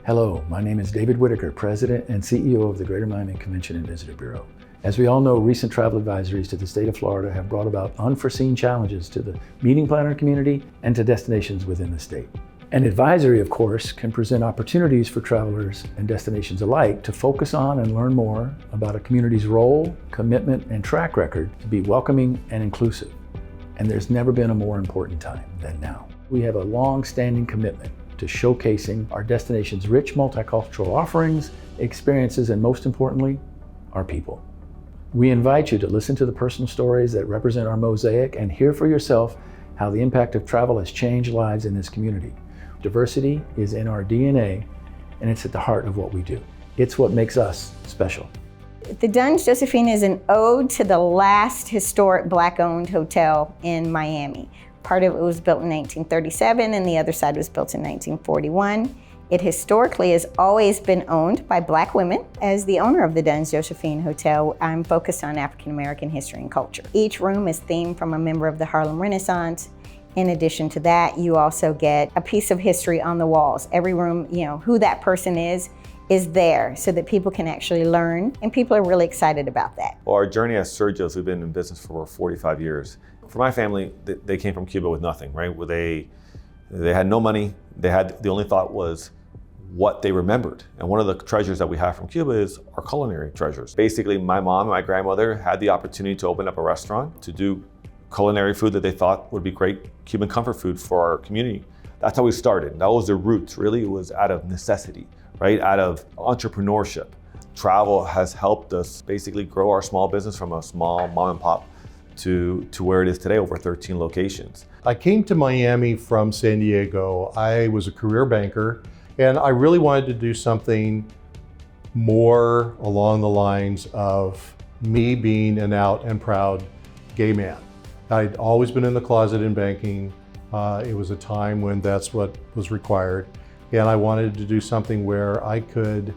Hello, my name is David Whitaker, President and CEO of the Greater Miami Convention and Visitor Bureau. As we all know, recent travel advisories to the state of Florida have brought about unforeseen challenges to the meeting planner community and to destinations within the state. An advisory, of course, can present opportunities for travelers and destinations alike to focus on and learn more about a community's role, commitment, and track record to be welcoming and inclusive. And there's never been a more important time than now. We have a long-standing commitment to showcasing our destination's rich multicultural offerings, experiences, and most importantly, our people. We invite you to listen to the personal stories that represent our mosaic and hear for yourself how the impact of travel has changed lives in this community. Diversity is in our DNA, and it's at the heart of what we do. It's what makes us special. The Duns Josephine is an ode to the last historic Black-owned hotel in Miami. Part of it was built in 1937 and the other side was built in 1941. It historically has always been owned by Black women. As the owner of the Duns Josephine Hotel, I'm focused on African American history and culture. Each room is themed from a member of the Harlem Renaissance. In addition to that, you also get a piece of history on the walls. Every room, who that person is there so that people can actually learn, and people are really excited about that. Well, our journey as Sergios, we've been in business for over 45 years. For my family, they came from Cuba with nothing, right? Where they had no money. The only thought was what they remembered. And one of the treasures that we have from Cuba is our culinary treasures. Basically, my mom and my grandmother had the opportunity to open up a restaurant to do culinary food that they thought would be great Cuban comfort food for our community. That's how we started. That was the roots, really. It was out of necessity, right? Out of entrepreneurship. Travel has helped us basically grow our small business from a small mom and pop to where it is today, over 13 locations. I came to Miami from San Diego. I was a career banker, and I really wanted to do something more along the lines of me being an out and proud gay man. I'd always been in the closet in banking. It was a time when that's what was required. And I wanted to do something where I could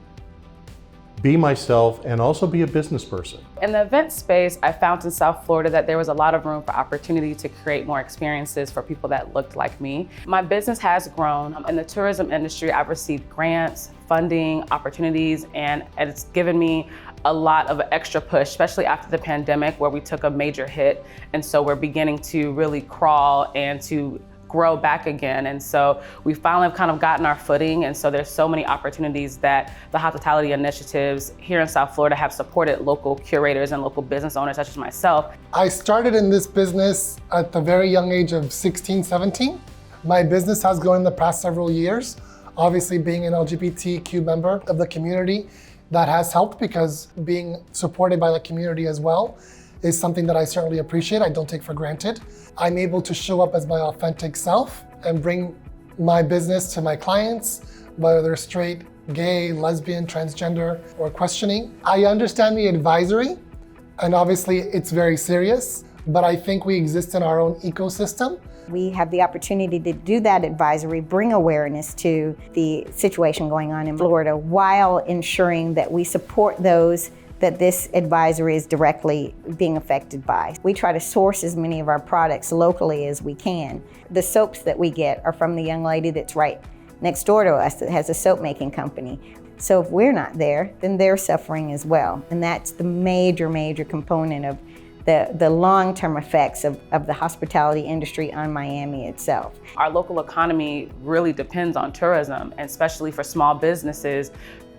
be myself and also be a business person. In the event space, I found in South Florida that there was a lot of room for opportunity to create more experiences for people that looked like me. My business has grown. In the tourism industry, I've received grants, funding, opportunities, and it's given me a lot of an extra push, especially after the pandemic where we took a major hit. And so we're beginning to really crawl and to grow back again. And so we finally have kind of gotten our footing. And so there's so many opportunities that the hospitality initiatives here in South Florida have supported local curators and local business owners such as myself. I started in this business at the very young age of 16, 17. My business has grown in the past several years. Obviously being an LGBTQ member of the community, that has helped because being supported by the community as well is something that I certainly appreciate. I don't take for granted. I'm able to show up as my authentic self and bring my business to my clients, whether they're straight, gay, lesbian, transgender, or questioning. I understand the advisory, and obviously it's very serious, but I think we exist in our own ecosystem. We have the opportunity to do that advisory, bring awareness to the situation going on in Florida while ensuring that we support those that this advisory is directly being affected by. We try to source as many of our products locally as we can. The soaps that we get are from the young lady that's right next door to us that has a soap making company. So if we're not there, then they're suffering as well. And that's the major, major component of the long-term effects of the hospitality industry on Miami itself. Our local economy really depends on tourism, and especially for small businesses,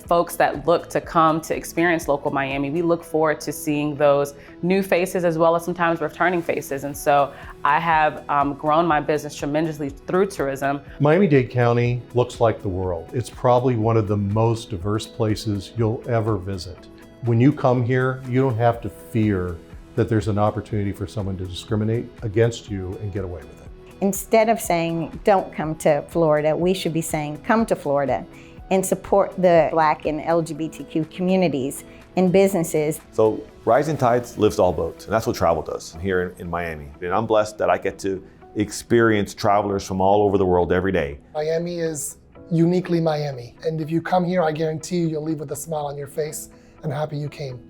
folks that look to come to experience local Miami. We look forward to seeing those new faces as well as sometimes returning faces. And so I have grown my business tremendously through tourism. Miami-Dade County looks like the world. It's probably one of the most diverse places you'll ever visit. When you come here, you don't have to fear that there's an opportunity for someone to discriminate against you and get away with it. Instead of saying, don't come to Florida, we should be saying, come to Florida and support the Black and LGBTQ communities and businesses. So rising tides lifts all boats, and that's what travel does here in Miami. And I'm blessed that I get to experience travelers from all over the world every day. Miami is uniquely Miami. And if you come here, I guarantee you'll leave with a smile on your face and happy you came.